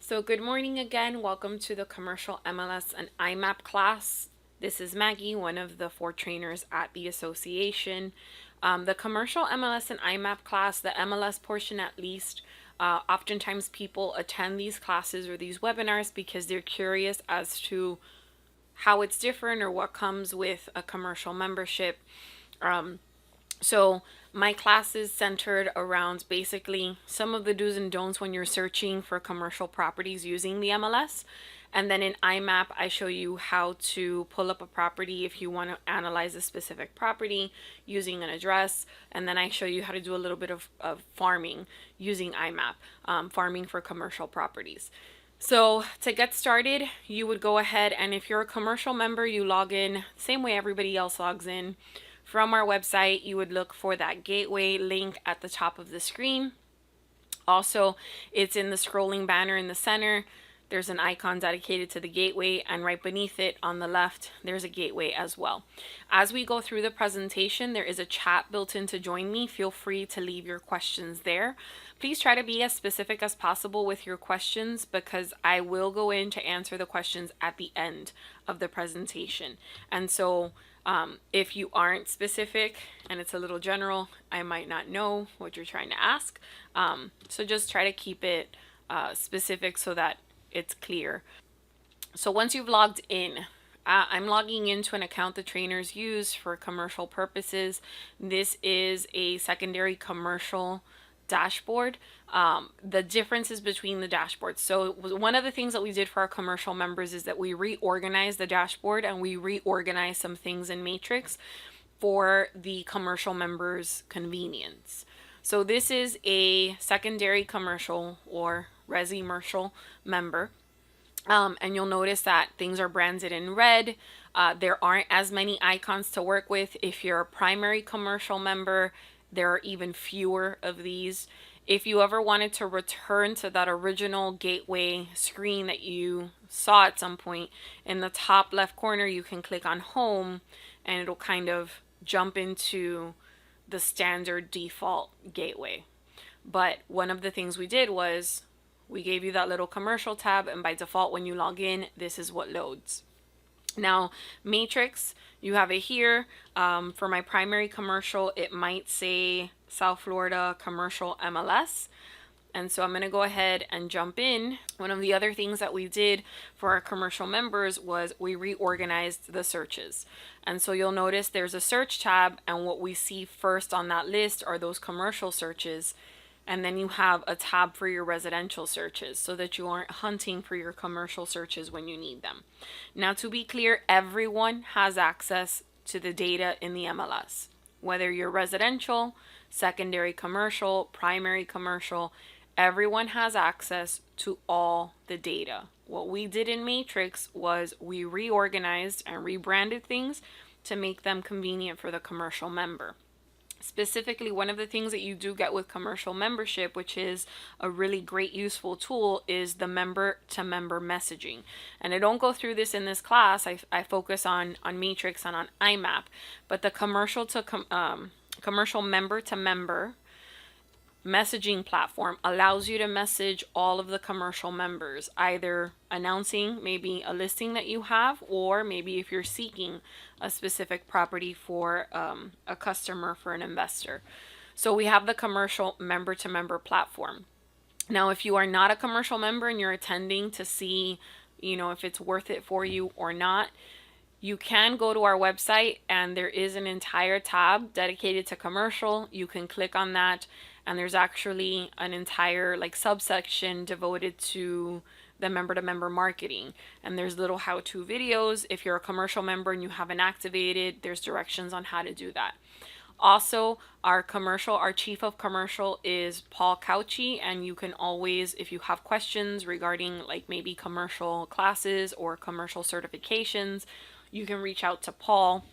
So good morning again. Welcome to the commercial MLS and iMapp class. This is Maggie, one of the 4 trainers at the association. The commercial MLS and iMapp class, the MLS portion at least, oftentimes people attend these classes or these webinars because they're curious as to how it's different or what comes with a commercial membership. So my class is centered around basically some of the do's and don'ts when you're searching for commercial properties using the MLS. And then in iMapp, I show you how to pull up a property if you want to analyze a specific property using an address. And then I show you how to do a little bit of farming using iMapp, farming for commercial properties. So to get started, you would go ahead and if you're a commercial member, you log in same way everybody else logs in. From our website, you would look for that gateway link at the top of the screen. Also, it's in the scrolling banner in the center. There's an icon dedicated to the gateway, and right beneath it on the left, there's a gateway as well. As we go through the presentation, there is a chat built in to join me. Feel free to leave your questions there. Please try to be as specific as possible with your questions because I will go in to answer the questions at the end of the presentation. And so if you aren't specific and it's a little general, I might not know what you're trying to ask. So just try to keep it specific so that it's clear. So once you've logged in, I'm logging into an account the trainers use for commercial purposes. This is a secondary commercial dashboard. The differences between the dashboards. So one of the things that we did for our commercial members is that we reorganized the dashboard and we reorganized some things in Matrix for the commercial members' convenience. So this is a secondary commercial or resi-mercial member. And you'll notice that things are branded in red. There aren't as many icons to work with. If you're a primary commercial member, there are even fewer of these. If you ever wanted to return to that original gateway screen that you saw at some point, in the top left corner, you can click on home and it'll kind of jump into the standard default gateway. But one of the things we did was we gave you that little commercial tab, and by default, when you log in, this is what loads. Now, Matrix, you have it here. For my primary commercial, it might say South Florida Commercial MLS. And so I'm going to go ahead and jump in. One of the other things that we did for our commercial members was we reorganized the searches. And so you'll notice there's a search tab, and what we see first on that list are those commercial searches. And then you have a tab for your residential searches so that you aren't hunting for your commercial searches when you need them. Now, to be clear, everyone has access to the data in the MLS. Whether you're residential, secondary commercial, primary commercial, everyone has access to all the data. What we did in Matrix was we reorganized and rebranded things to make them convenient for the commercial member. Specifically, one of the things that you do get with commercial membership, which is a really great useful tool, is the member to member messaging. And I don't go through this in this class. I focus on Matrix and on iMapp, but the commercial member to member messaging platform allows you to message all of the commercial members, either announcing maybe a listing that you have, or maybe if you're seeking a specific property for a customer, for an investor. So we have the commercial member to member platform. Now, if you are not a commercial member and you're attending to see, if it's worth it for you or not, you can go to our website and there is an entire tab dedicated to commercial. You can click on that, and there's actually an entire subsection devoted to the member to member marketing, and there's little how-to videos. If you're a commercial member and you haven't activated, there's directions on how to do that. Also, our chief of commercial is Paul Cauchi, and you can always, if you have questions regarding maybe commercial classes or commercial certifications, you can reach out to Paul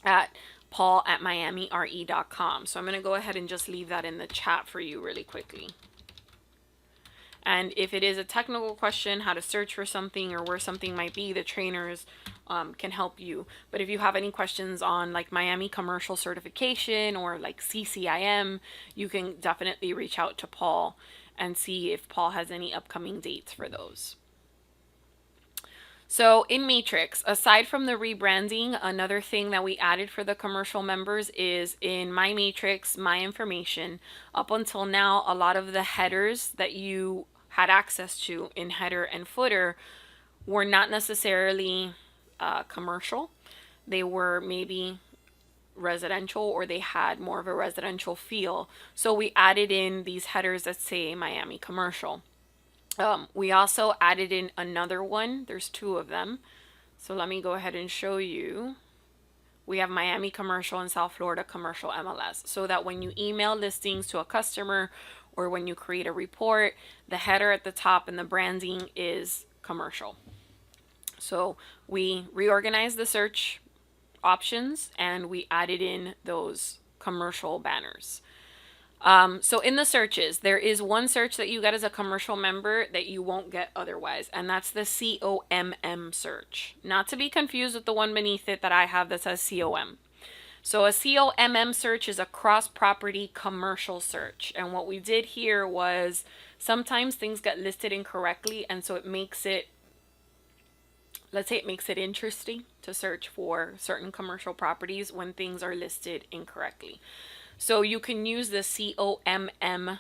at miamire.com. So I'm going to go ahead and just leave that in the chat for you really quickly. And if it is a technical question, how to search for something or where something might be, the trainers can help you. But if you have any questions on Miami commercial certification or CCIM, you can definitely reach out to Paul. and see if Paul has any upcoming dates for those. So in Matrix, aside from the rebranding, another thing that we added for the commercial members is in My Matrix, My Information. Up until now, a lot of the headers that you had access to in header and footer were not necessarily commercial. They were maybe residential, or they had more of a residential feel. So we added in these headers that say Miami Commercial. We also added in another one. There's two of them. So let me go ahead and show you. We have Miami Commercial and South Florida Commercial MLS, so that when you email listings to a customer or when you create a report, the header at the top and the branding is commercial. So we reorganized the search options and we added in those commercial banners. So in the searches, there is one search that you get as a commercial member that you won't get otherwise, and that's the COMM search. Not to be confused with the one beneath it that I have that says COM. So a COMM search is a cross-property commercial search. And what we did here was sometimes things get listed incorrectly, and so it makes it, let's say it makes it interesting to search for certain commercial properties when things are listed incorrectly. So you can use the COMM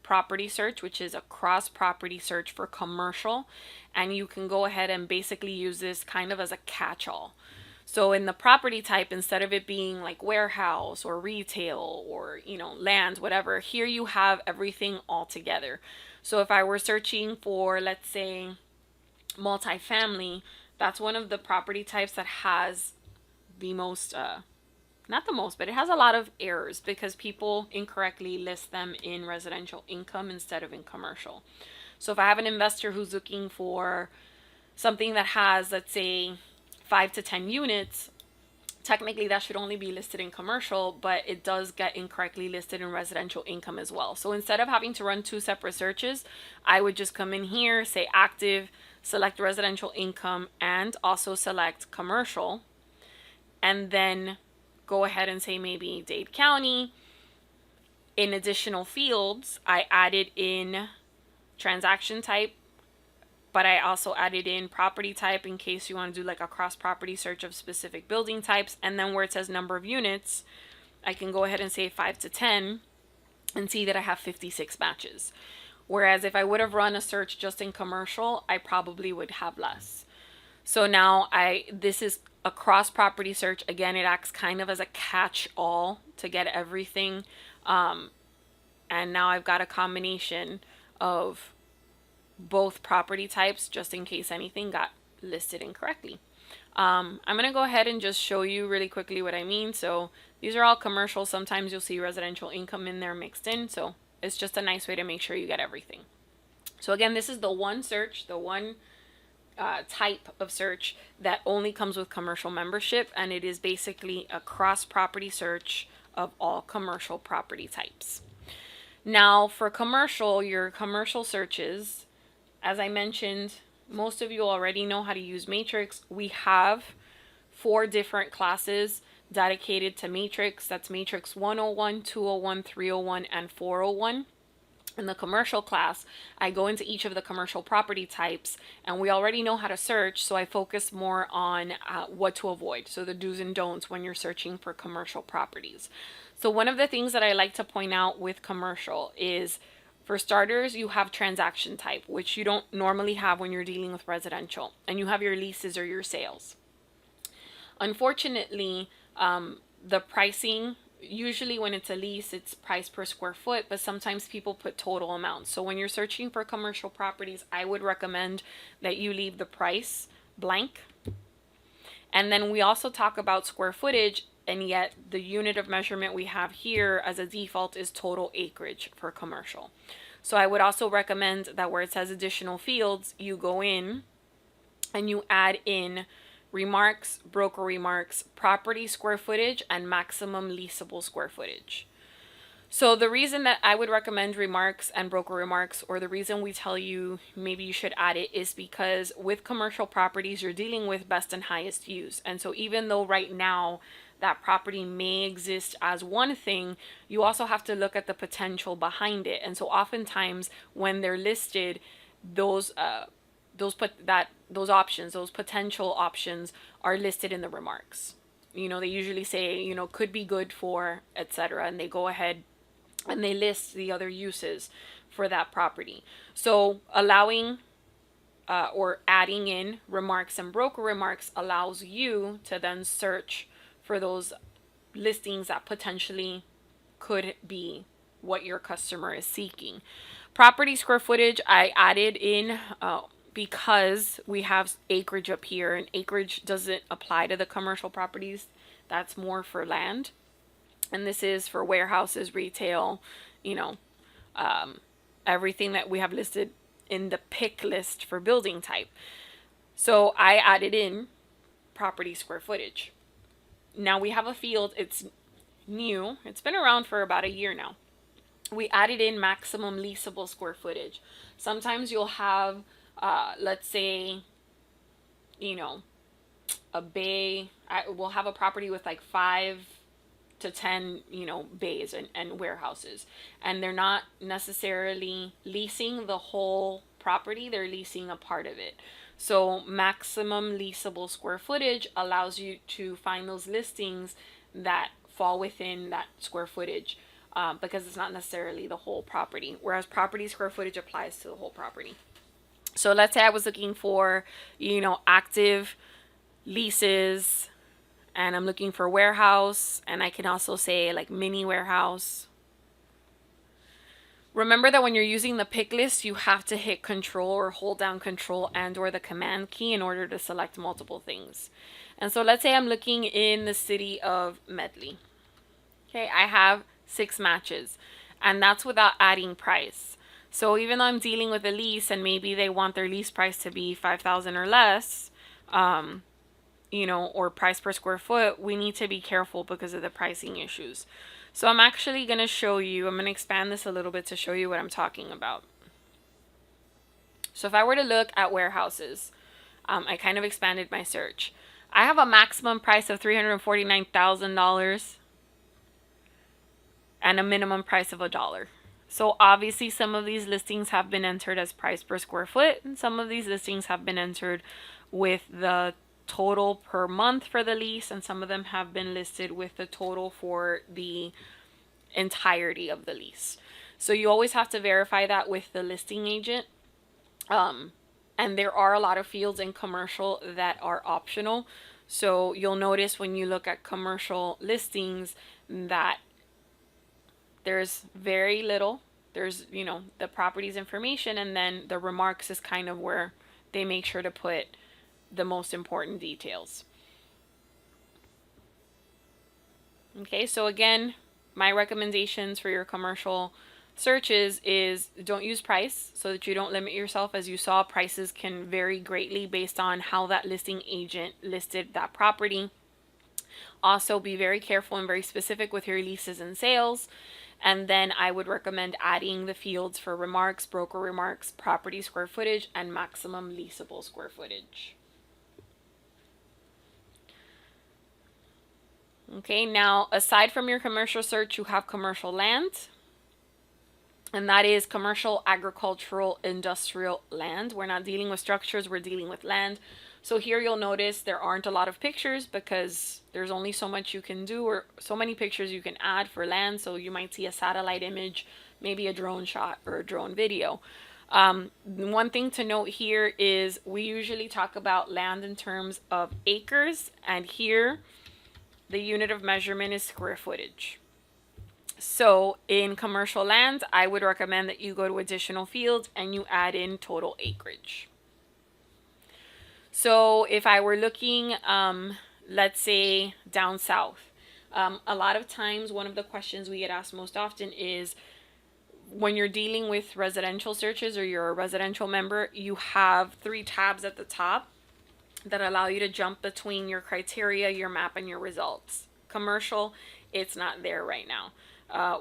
property search, which is a cross-property search for commercial, and you can go ahead and basically use this kind of as a catch-all. So in the property type, instead of it being like warehouse or retail or, land, whatever, here you have everything all together. So if I were searching for, let's say, multifamily, that's one of the property types that has the most, not the most, but it has a lot of errors because people incorrectly list them in residential income instead of in commercial. So if I have an investor who's looking for something that has, let's say, 5 to 10 units, technically that should only be listed in commercial, but it does get incorrectly listed in residential income as well. So instead of having to run two separate searches, I would just come in here, say active, select residential income, and also select commercial, and then go ahead and say maybe Dade County. In additional fields, I added in transaction type, but I also added in property type in case you want to do like a cross-property search of specific building types. And then where it says number of units, I can go ahead and say 5 to 10 and see that I have 56 matches. Whereas if I would have run a search just in commercial, I probably would have less. So now this is a cross-property search. Again, it acts kind of as a catch-all to get everything. And now I've got a combination of both property types just in case anything got listed incorrectly. I'm going to go ahead and just show you really quickly what I mean. So these are all commercial. Sometimes you'll see residential income in there mixed in. So it's just a nice way to make sure you get everything. So again, this is the one search, the one type of search that only comes with commercial membership, and it is basically a cross-property search of all commercial property types. Now for commercial, your commercial searches, as I mentioned, most of you already know how to use Matrix. We have 4 different classes dedicated to Matrix. That's Matrix 101, 201, 301, and 401. In the commercial class, I go into each of the commercial property types, and we already know how to search, so I focus more on what to avoid. So the do's and don'ts when you're searching for commercial properties. So one of the things that I like to point out with commercial is, for starters, you have transaction type, which you don't normally have when you're dealing with residential, and you have your leases or your sales. Unfortunately, the pricing, usually when it's a lease, it's price per square foot, but sometimes people put total amounts. So when you're searching for commercial properties, I would recommend that you leave the price blank. And then we also talk about square footage, and yet the unit of measurement we have here as a default is total acreage for commercial. So I would also recommend that where it says additional fields, you go in and you add in remarks, broker remarks, property square footage, and maximum leasable square footage. So the reason that I would recommend remarks and broker remarks, or the reason we tell you maybe you should add it, is because with commercial properties, you're dealing with best and highest use. And so even though right now that property may exist as one thing, you also have to look at the potential behind it. And so oftentimes when they're listed, those those options, those potential options are listed in the remarks. You know, they usually say, you know, could be good for, etc., and they go ahead and they list the other uses for that property. So allowing or adding in remarks and broker remarks allows you to then search for those listings that potentially could be what your customer is seeking. Property square footage I added in because we have acreage up here, and acreage doesn't apply to the commercial properties. That's more for land. And this is for warehouses, retail, you know, everything that we have listed in the pick list for building type. So I added in property square footage. Now we have a field, it's new, it's been around for about a year now. We added in maximum leasable square footage. Sometimes you'll have, let's say, you know, a bay. We'll have a property with like 5 to 10, you know, bays and warehouses. And they're not necessarily leasing the whole property, they're leasing a part of it. So maximum leasable square footage allows you to find those listings that fall within that square footage. Because it's not necessarily the whole property, whereas property square footage applies to the whole property. So let's say I was looking for, you know, active leases, and I'm looking for warehouse, and I can also say like mini warehouse. Remember that when you're using the pick list, you have to hit control or hold down control and or the command key in order to select multiple things. And so let's say I'm looking in the city of Medley. Okay, I have 6 matches, and that's without adding price. So even though I'm dealing with a lease and maybe they want their lease price to be $5,000 or less, you know, or price per square foot, we need to be careful because of the pricing issues. So I'm actually going to show you, I'm going to expand this a little bit to show you what I'm talking about. So if I were to look at warehouses, I kind of expanded my search. I have a maximum price of $349,000 and a minimum price of $1. So obviously some of these listings have been entered as price per square foot, and some of these listings have been entered with the total per month for the lease, and some of them have been listed with the total for the entirety of the lease. So you always have to verify that with the listing agent. And there are a lot of fields in commercial that are optional. So you'll notice when you look at commercial listings that there's very little. There's, you know, the property's information, and then the remarks is kind of where they make sure to put the most important details. Okay, so again, my recommendations for your commercial searches is don't use price so that you don't limit yourself. As you saw, prices can vary greatly based on how that listing agent listed that property. Also, be very careful and very specific with your leases and sales. And then I would recommend adding the fields for remarks, broker remarks, property square footage, and maximum leasable square footage. Okay, now aside from your commercial search, you have commercial land. And that is commercial, agricultural, industrial land. We're not dealing with structures, we're dealing with land. So here you'll notice there aren't a lot of pictures because there's only so much you can do, or so many pictures you can add for land. So you might see a satellite image, maybe a drone shot or a drone video. One thing to note here is we usually talk about land in terms of acres, and here the unit of measurement is square footage. So in commercial land, I would recommend that you go to additional fields and you add in total acreage. So if I were looking, let's say down south, a lot of times one of the questions we get asked most often is when you're dealing with residential searches or you're a residential member, you have 3 tabs at the top that allow you to jump between your criteria, your map, and your results. Commercial, it's not there right now,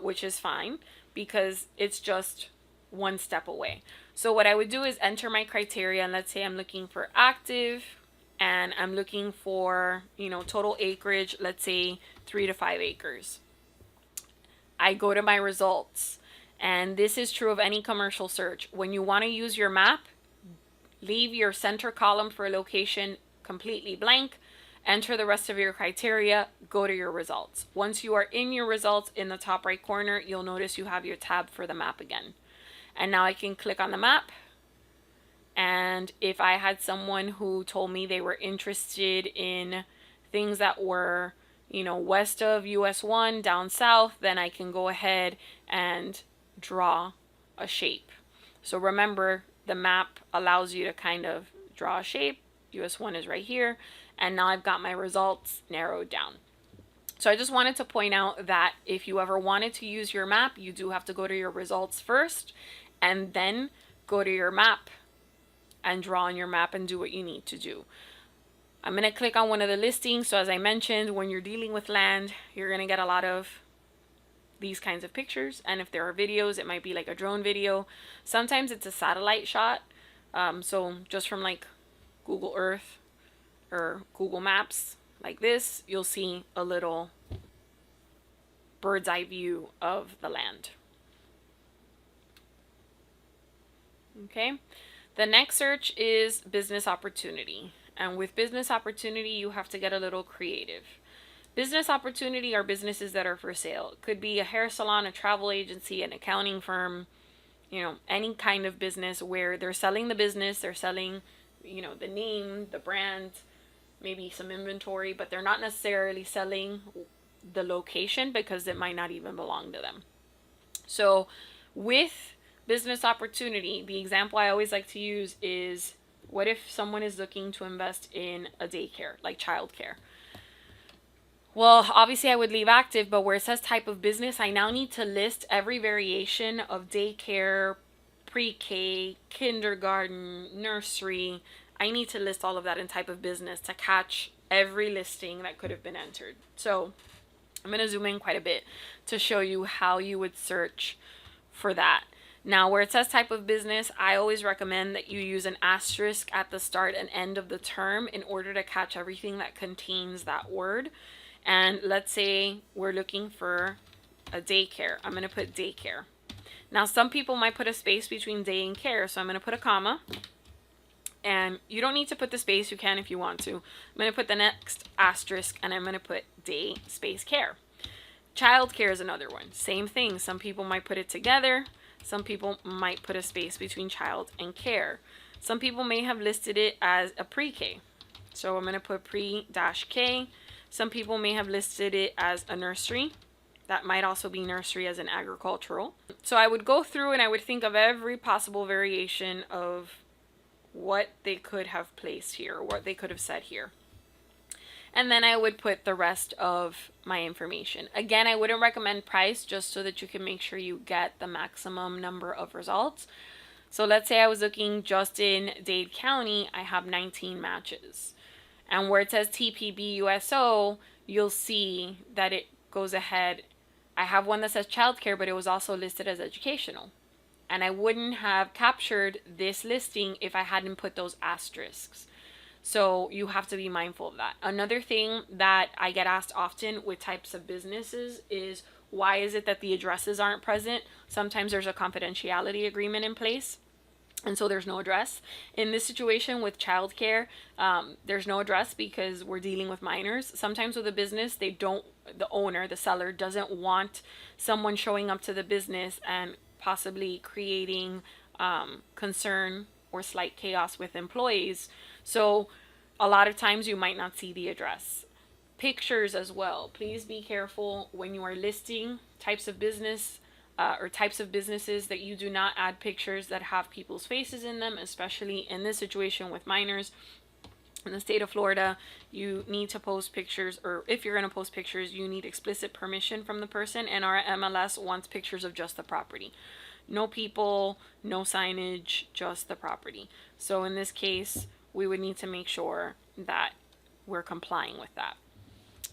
which is fine because it's just one step away. So what I would do is enter my criteria, and let's say I'm looking for active and I'm looking for, total acreage, let's say 3 to 5 acres. I go to my results, and this is true of any commercial search. When you want to use your map, leave your center column for location completely blank, enter the rest of your criteria, go to your results. Once you are in your results, in the top right corner, you'll notice you have your tab for the map again. And now I can click on the map. And if I had someone who told me they were interested in things that were, west of US 1, down south, then I can go ahead and draw a shape. So remember, the map allows you to kind of draw a shape. US 1 is right here. And now I've got my results narrowed down. So I just wanted to point out that if you ever wanted to use your map, you do have to go to your results first and then go to your map and draw on your map and do what you need to do. I'm going to click on one of the listings. So as I mentioned, when you're dealing with land, you're going to get a lot of these kinds of pictures. And if there are videos, it might be like a drone video. Sometimes it's a satellite shot. So just from like Google Earth or Google Maps like this, you'll see a little bird's eye view of the land. Okay. The next search is business opportunity. And with business opportunity, you have to get a little creative. Business opportunity are businesses that are for sale. It could be a hair salon, a travel agency, an accounting firm, any kind of business where they're selling the business, they're selling, the name, the brand, maybe some inventory, but they're not necessarily selling the location because it might not even belong to them. So with business opportunity, the example I always like to use is, what if someone is looking to invest in a daycare, like childcare? Well, obviously I would leave active, but where it says type of business, I now need to list every variation of daycare, pre-K, kindergarten, nursery. I need to list all of that in type of business to catch every listing that could have been entered. So I'm going to zoom in quite a bit to show you how you would search for that. Now, where it says type of business, I always recommend that you use an asterisk at the start and end of the term in order to catch everything that contains that word. And let's say we're looking for a daycare. I'm going to put daycare. Now, some people might put a space between day and care, so I'm going to put a comma. And you don't need to put the space, you can if you want to. I'm going to put the next asterisk and I'm going to put day space care. Child care is another one. Same thing. Some people might put it together. Some people might put a space between child and care. Some people may have listed it as a pre-K. So I'm going to put pre-K. Some people may have listed it as a nursery. That might also be nursery as an agricultural. So I would go through and I would think of every possible variation of what they could have placed here, what they could have said here. And then I would put the rest of my information. Again, I wouldn't recommend price, just so that you can make sure you get the maximum number of results. So let's say I was looking just in Dade County, I have 19 matches. And where it says TPB USO, you'll see that it goes ahead. I have one that says childcare, but it was also listed as educational. And I wouldn't have captured this listing if I hadn't put those asterisks. So you have to be mindful of that. Another thing that I get asked often with types of businesses is, why is it that the addresses aren't present? Sometimes there's a confidentiality agreement in place, and so there's no address. In this situation with childcare, there's no address because we're dealing with minors. Sometimes with a business, the owner, the seller, doesn't want someone showing up to the business and possibly creating concern or slight chaos with employees. So a lot of times you might not see the address. Pictures as well. Please be careful when you are listing types of business or types of businesses that you do not add pictures that have people's faces in them, especially in this situation with minors. In the state of Florida, you need to post pictures, or if you're going to post pictures, you need explicit permission from the person, and our MLS wants pictures of just the property. No people, no signage, just the property. So in this case, we would need to make sure that we're complying with that.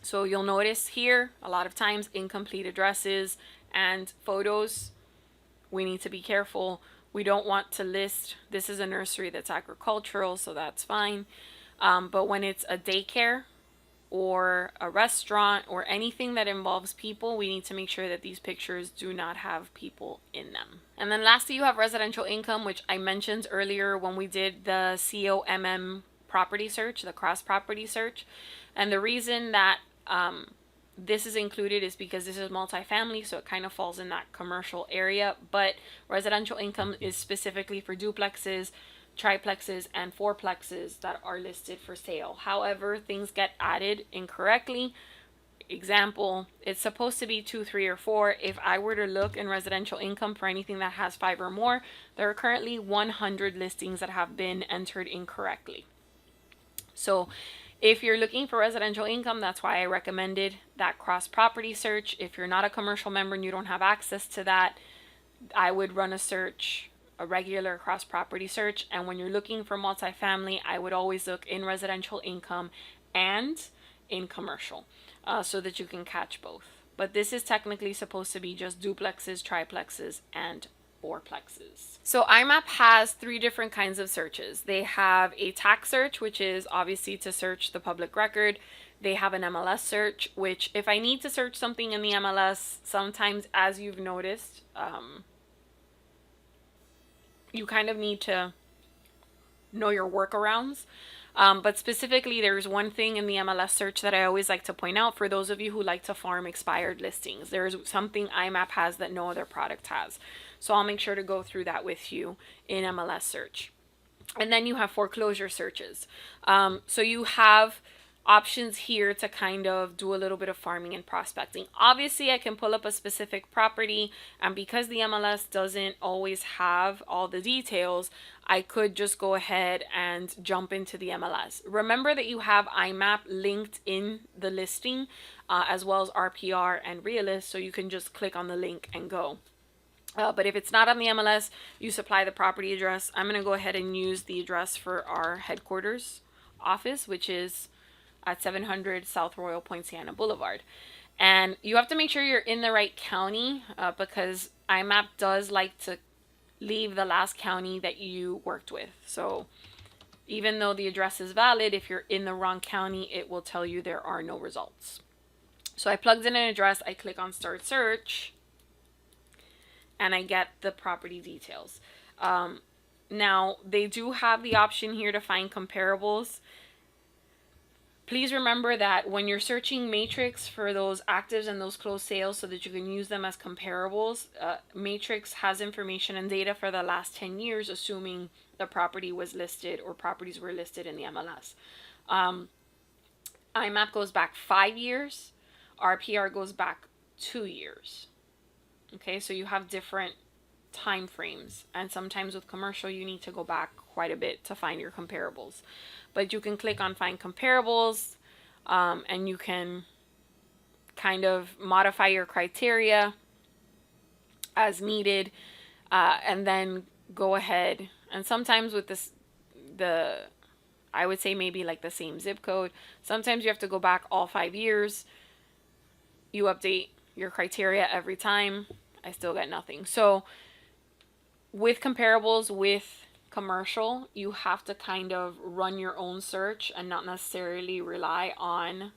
So you'll notice here, a lot of times, incomplete addresses and photos. We need to be careful. We don't want to list, this is a nursery that's agricultural, so that's fine. But when it's a daycare or a restaurant or anything that involves people, we need to make sure that these pictures do not have people in them. And then lastly, you have residential income, which I mentioned earlier when we did the COMM property search, the cross property search. And the reason that this is included is because this is multifamily, so it kind of falls in that commercial area, but residential income is specifically for duplexes, triplexes, and fourplexes that are listed for sale. However, things get added incorrectly. Example, it's supposed to be 2, 3, or 4. If I were to look in residential income for anything that has 5 or more, there are currently 100 listings that have been entered incorrectly. So if you're looking for residential income, that's why I recommended that cross property search. If you're not a commercial member and you don't have access to that, I would run a search, a regular cross property search. And when you're looking for multifamily, I would always look in residential income and in commercial, so that you can catch both. But this is technically supposed to be just duplexes, triplexes, and fourplexes. So iMapp has 3 different kinds of searches. They have a tax search, which is obviously to search the public record. They have an MLS search, which if I need to search something in the MLS, sometimes, as you've noticed, you kind of need to know your workarounds. But specifically, there's one thing in the MLS search that I always like to point out for those of you who like to farm expired listings. There's something iMapp has that no other product has. So I'll make sure to go through that with you in MLS search. And then you have foreclosure searches. So you have options here to kind of do a little bit of farming and prospecting. Obviously, I can pull up a specific property, and because the MLS doesn't always have all the details, I could just go ahead and jump into the MLS. Remember that you have iMapp linked in the listing, as well as RPR and Realist, so you can just click on the link and go. But if it's not on the MLS, you supply the property address. I'm going to go ahead and use the address for our headquarters office, which is at 700 South Royal Point Siena Boulevard. And you have to make sure you're in the right county, because iMapp does like to leave the last county that you worked with. So even though the address is valid, if you're in the wrong county, it will tell you there are no results. So I plugged in an address, I click on Start Search, and I get the property details. Now, they do have the option here to find comparables. Please remember that when you're searching Matrix for those actives and those closed sales so that you can use them as comparables, Matrix has information and data for the last 10 years, assuming the property was listed or properties were listed in the MLS. iMapp goes back 5 years. RPR goes back 2 years. Okay, so you have different time frames, and sometimes with commercial you need to go back quite a bit to find your comparables. But you can click on find comparables, and you can kind of modify your criteria as needed, and then go ahead. And sometimes with this, I would say maybe like the same zip code, sometimes you have to go back all 5 years. You update your criteria every time. I still get nothing. So with comparables, with commercial, you have to kind of run your own search and not necessarily rely on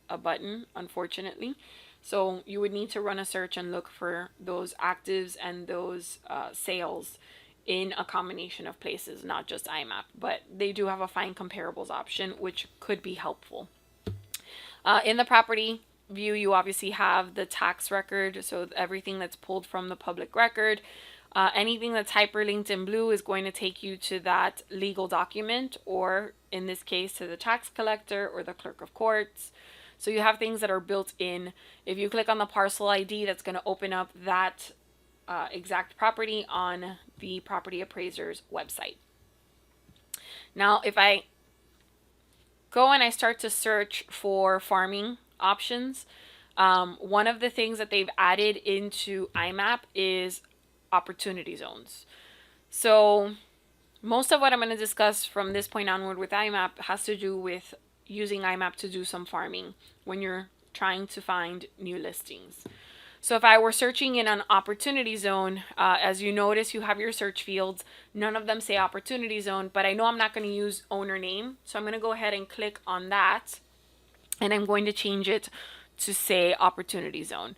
a button, unfortunately. So you would need to run a search and look for those actives and those sales in a combination of places, not just iMapp. But they do have a find comparables option, which could be helpful. In the property view, you obviously have the tax record, so everything that's pulled from the public record. Anything that's hyperlinked in blue is going to take you to that legal document, or in this case to the tax collector or the clerk of courts. So you have things that are built in. If you click on the parcel ID, that's going to open up that exact property on the property appraiser's website. Now, if I go and I start to search for farming options, one of the things that they've added into iMapp is opportunity zones. So most of what I'm going to discuss from this point onward with iMapp has to do with using iMapp to do some farming when you're trying to find new listings. So if I were searching in an opportunity zone, as you notice, you have your search fields. None of them say opportunity zone, but I know I'm not going to use owner name. So I'm going to go ahead and click on that, and I'm going to change it to say opportunity zone.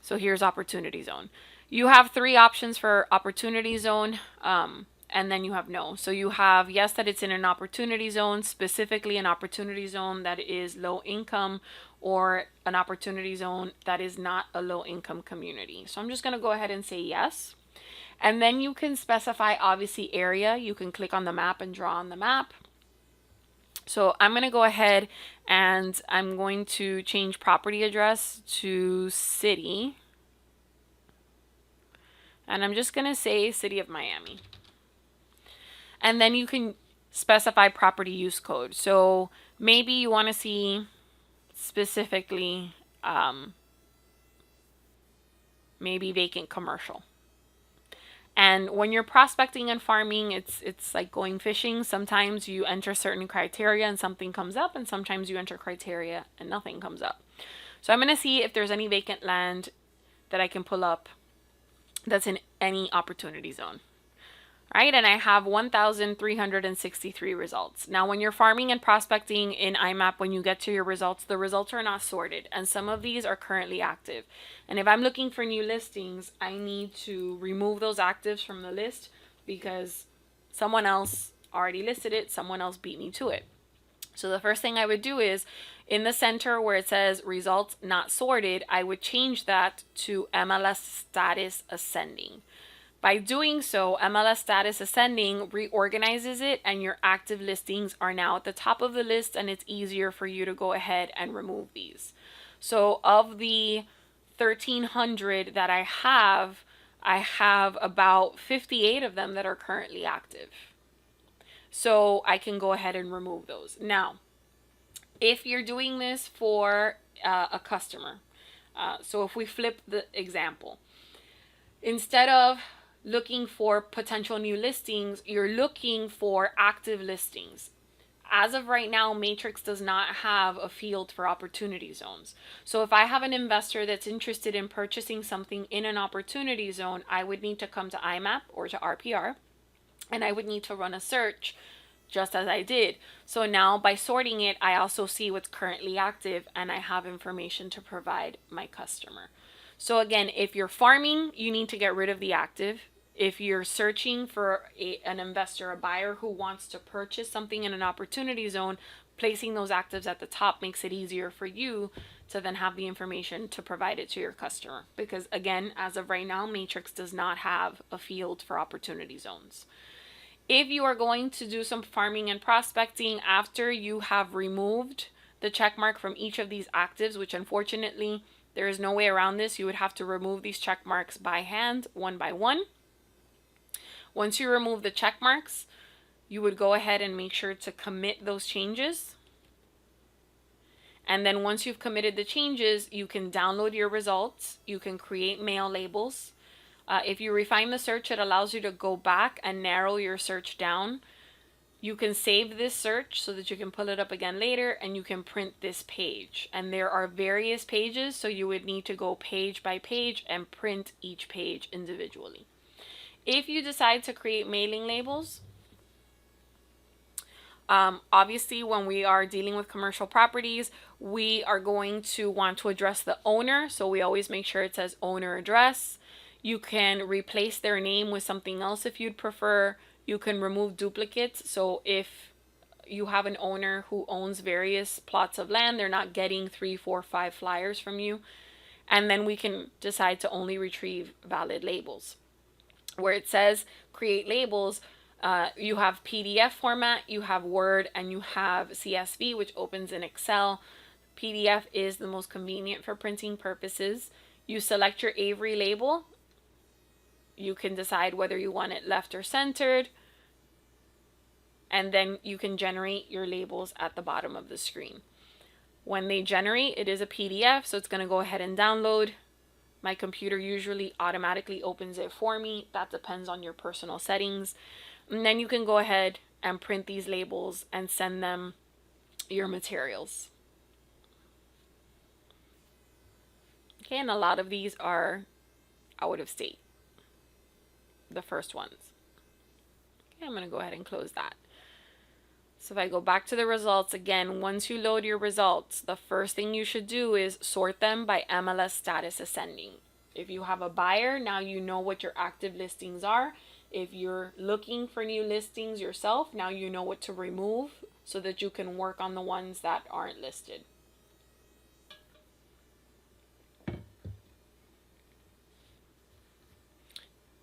So here's opportunity zone. You have three options for opportunity zone, and then you have no. So you have yes, that it's in an opportunity zone, specifically an opportunity zone that is low income, or an opportunity zone that is not a low income community. So I'm just going to go ahead and say yes. And then you can specify obviously area. You can click on the map and draw on the map. So I'm going to go ahead and I'm going to change property address to city. And I'm just going to say City of Miami. And then you can specify property use code. So maybe you want to see specifically maybe vacant commercial. And when you're prospecting and farming, it's like going fishing. Sometimes you enter certain criteria and something comes up, and sometimes you enter criteria and nothing comes up. So I'm going to see if there's any vacant land that I can pull up that's in any opportunity zone. Right, and I have 1,363 results. Now, when you're farming and prospecting in iMapp, when you get to your results, the results are not sorted, and some of these are currently active. And if I'm looking for new listings, I need to remove those actives from the list because someone else already listed it, someone else beat me to it. So the first thing I would do is in the center where it says results not sorted, I would change that to MLS status ascending. By doing so, MLS status ascending reorganizes it, and your active listings are now at the top of the list, and it's easier for you to go ahead and remove these. So of the 1,300 that I have about 58 of them that are currently active. So I can go ahead and remove those. Now, if you're doing this for a customer, so if we flip the example, instead of looking for potential new listings, you're looking for active listings. As of right now, Matrix does not have a field for opportunity zones. So if I have an investor that's interested in purchasing something in an opportunity zone, I would need to come to iMapp or to RPR, and I would need to run a search just as I did. So now by sorting it, I also see what's currently active, and I have information to provide my customer. So again, if you're farming, you need to get rid of the active. If you're searching for an investor, a buyer who wants to purchase something in an opportunity zone, placing those actives at the top makes it easier for you to then have the information to provide it to your customer. Because again, as of right now, Matrix does not have a field for opportunity zones. If you are going to do some farming and prospecting after you have removed the check mark from each of these actives, which unfortunately there is no way around this. You would have to remove these check marks by hand, one by one. Once you remove the check marks, you would go ahead and make sure to commit those changes. And then once you've committed the changes, you can download your results. You can create mail labels. If you refine the search, it allows you to go back and narrow your search down. You can save this search so that you can pull it up again later, and you can print this page. And there are various pages, so you would need to go page by page and print each page individually. If you decide to create mailing labels, obviously when we are dealing with commercial properties, we are going to want to address the owner. So we always make sure it says owner address. You can replace their name with something else if you'd prefer. You can remove duplicates. So if you have an owner who owns various plots of land, they're not getting 3, 4, 5 flyers from you. And then we can decide to only retrieve valid labels. Where it says create labels, you have PDF format, you have Word, and you have CSV, which opens in Excel. PDF is the most convenient for printing purposes. You select your Avery label. You can decide whether you want it left or centered. And then you can generate your labels at the bottom of the screen. When they generate, it is a PDF, so it's going to go ahead and download. My computer usually automatically opens it for me. That depends on your personal settings. And then you can go ahead and print these labels and send them your materials. Okay, and a lot of these are out of state, the first ones. Okay, I'm going to go ahead and close that. So if I go back to the results again, once you load your results, the first thing you should do is sort them by MLS status ascending. If you have a buyer, now you know what your active listings are. If you're looking for new listings yourself, now you know what to remove so that you can work on the ones that aren't listed.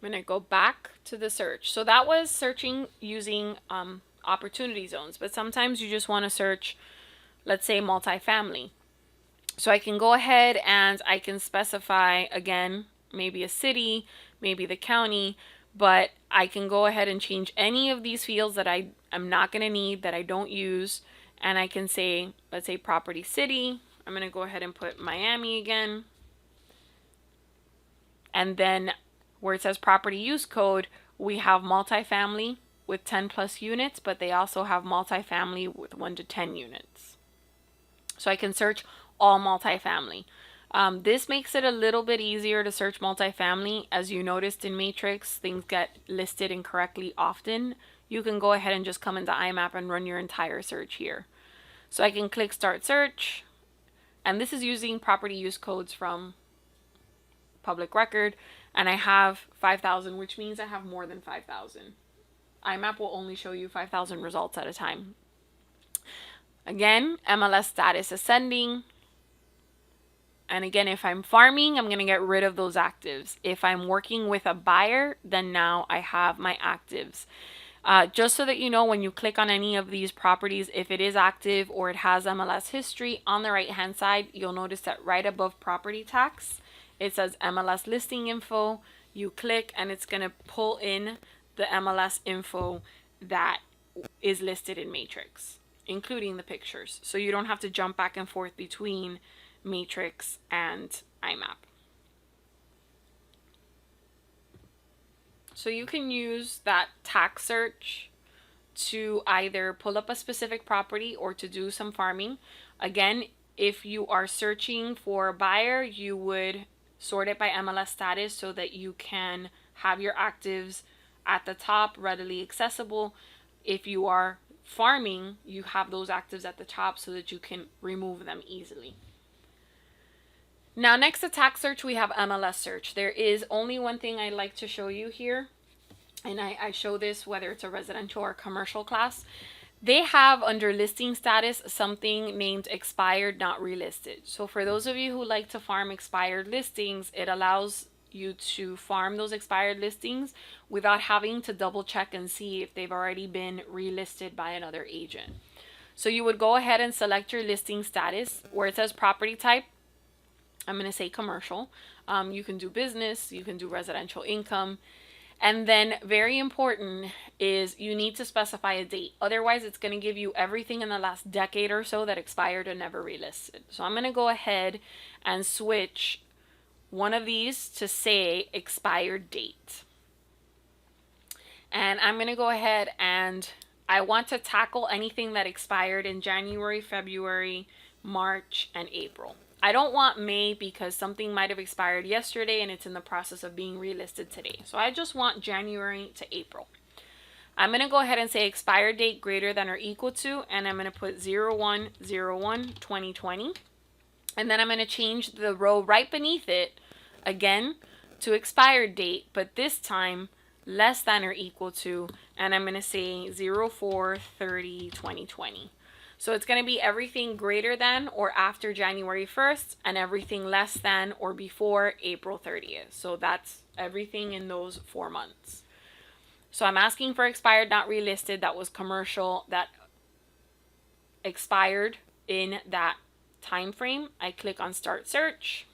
I'm going to go back to the search. So that was searching using opportunity zones, but sometimes you just want to search, let's say, multifamily. So I can go ahead and I can specify, again, maybe a city, maybe the county, but I can go ahead and change any of these fields that I am not going to need, that I don't use, and I can say, let's say property city. I'm going to go ahead and put Miami again. And then where it says property use code, we have multifamily with 10 plus units, but they also have multifamily with 1 to 10 units. So I can search all multifamily. This makes it a little bit easier to search multifamily. As you noticed in Matrix, things get listed incorrectly often. You can go ahead and just come into iMapp and run your entire search here. So I can click Start Search, and this is using property use codes from public record, and I have 5,000, which means I have more than 5,000. iMapp will only show you 5,000 results at a time. Again, MLS status ascending. And again, if I'm farming, I'm going to get rid of those actives. If I'm working with a buyer, then now I have my actives. Just so that you know, when you click on any of these properties, if it is active or it has MLS history, on the right hand side, you'll notice that right above property tax, it says MLS listing info. You click and it's going to pull in the MLS info that is listed in Matrix, including the pictures. So you don't have to jump back and forth between Matrix and iMapp. So you can use that tax search to either pull up a specific property or to do some farming. Again, if you are searching for a buyer, you would sort it by MLS status so that you can have your actives at the top, readily accessible. If you are farming, you have those actives at the top so that you can remove them easily. Now, next to tax search, we have MLS search. There is only one thing I'd like to show you here, and I show this whether it's a residential or commercial class. They have under listing status something named expired not relisted. So for those of you who like to farm expired listings, it allows you to farm those expired listings without having to double check and see if they've already been relisted by another agent. So you would go ahead and select your listing status. Where it says property type, I'm going to say commercial. You can do business, you can do residential income. And then very important is you need to specify a date. Otherwise, it's going to give you everything in the last decade or so that expired and never relisted. So I'm going to go ahead and switch one of these to say expired date. And I'm going to go ahead and I want to tackle anything that expired in January, February, March, and April. I don't want May because something might have expired yesterday and it's in the process of being relisted today. So I just want January to April. I'm going to go ahead and say expired date greater than or equal to, and I'm going to put 01/01/2020. And then I'm going to change the row right beneath it again to expired date, but this time less than or equal to, and I'm going to say 04/30/2020. So it's going to be everything greater than or after January 1st and everything less than or before April 30th. So that's everything in those 4 months. So I'm asking for expired not relisted. That was commercial that expired in that time frame. I click on Start Search.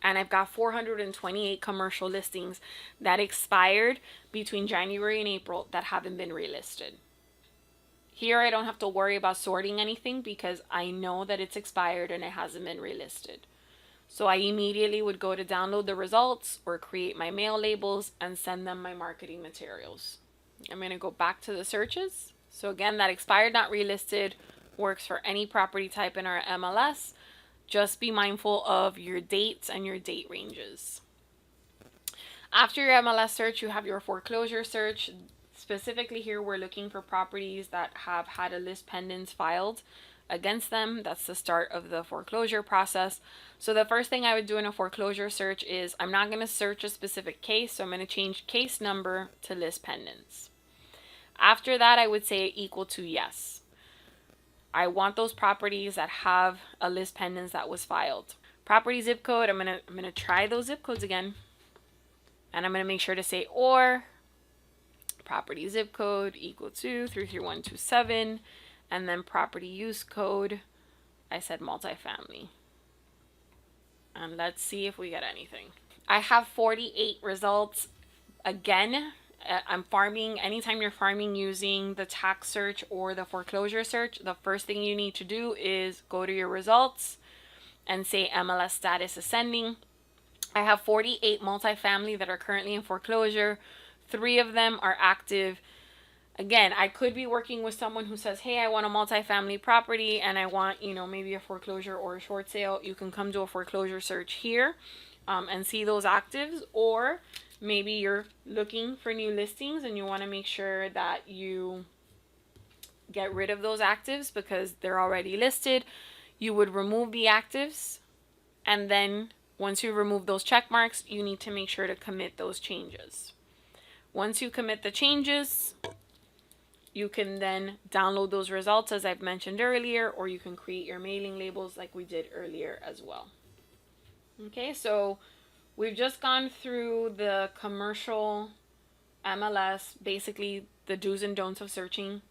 And I've got 428 commercial listings that expired between January and April that haven't been relisted. Here I don't have to worry about sorting anything because I know that it's expired and it hasn't been relisted. So I immediately would go to download the results or create my mail labels and send them my marketing materials. I'm going to go back to the searches. So again, that expired not relisted works for any property type in our MLS. Just be mindful of your dates and your date ranges. After your MLS search, you have your foreclosure search. Specifically here, we're looking for properties that have had a list pendants filed against them. That's the start of the foreclosure process. So the first thing I would do in a foreclosure search is I'm not going to search a specific case, so I'm going to change case number to list pendants. After that, I would say equal to yes. I want those properties that have a list pendants that was filed. Property zip code, I'm gonna try those zip codes again. And I'm going to make sure to say or property zip code equal to 33127, and then property use code, I said multifamily. And let's see if we get anything. I have 48 results. Again, I'm farming. Anytime you're farming using the tax search or the foreclosure search, the first thing you need to do is go to your results and say MLS status ascending. I have 48 multifamily that are currently in foreclosure. 3 of them are active. Again, I could be working with someone who says, hey, I want a multifamily property and I want, maybe a foreclosure or a short sale. You can come to a foreclosure search here and see those actives. Or maybe you're looking for new listings and you want to make sure that you get rid of those actives because they're already listed. You would remove the actives, and then once you remove those check marks, you need to make sure to commit those changes. Once you commit the changes, you can then download those results as I've mentioned earlier, or you can create your mailing labels like we did earlier as well. Okay, so we've just gone through the commercial MLS, basically the do's and don'ts of searching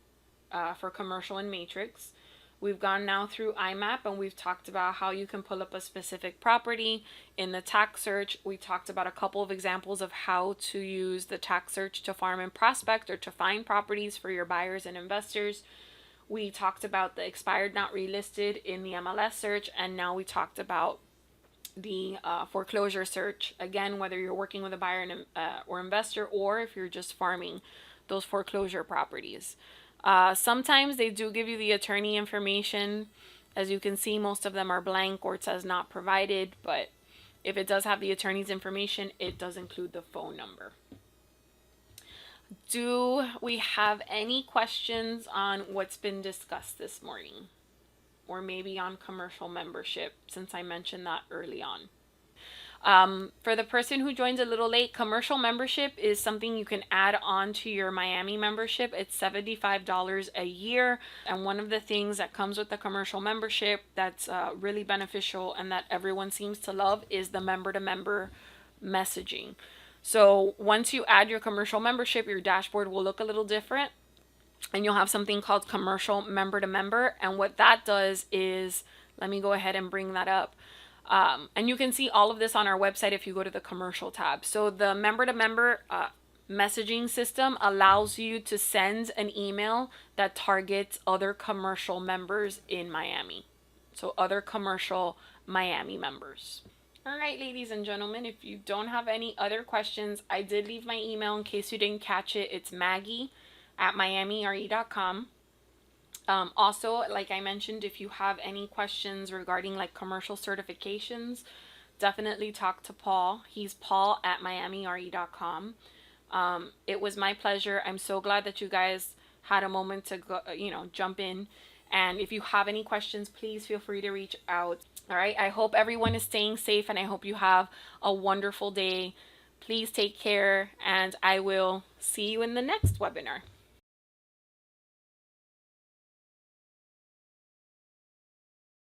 for commercial and matrix. We've gone now through iMapp and we've talked about how you can pull up a specific property. In the tax search, we talked about a couple of examples of how to use the tax search to farm and prospect or to find properties for your buyers and investors. We talked about the expired not relisted in the MLS search, and now we talked about the foreclosure search. Again, whether you're working with a buyer and, or investor, or if you're just farming those foreclosure properties. Sometimes they do give you the attorney information. As you can see, most of them are blank or it says not provided, but if it does have the attorney's information, it does include the phone number. Do we have any questions on what's been discussed this morning? Or maybe on commercial membership, since I mentioned that early on. For the person who joins a little late, commercial membership is something you can add on to your Miami membership. It's $75 a year. And one of the things that comes with the commercial membership that's really beneficial and that everyone seems to love is the member-to-member messaging. So once you add your commercial membership, your dashboard will look a little different. And you'll have something called commercial member-to-member. And what that does is, let me go ahead and bring that up. And you can see all of this on our website if you go to the commercial tab. So the member-to-member messaging system allows you to send an email that targets other commercial members in Miami. So other commercial Miami members. All right, ladies and gentlemen, if you don't have any other questions, I did leave my email in case you didn't catch it. It's maggie@miamire.com. Also, like I mentioned, if you have any questions regarding like commercial certifications, definitely talk to Paul. He's paul@miamire.com. It was my pleasure. I'm so glad that you guys had a moment to go, jump in. And if you have any questions, please feel free to reach out. All right. I hope everyone is staying safe and I hope you have a wonderful day. Please take care and I will see you in the next webinar.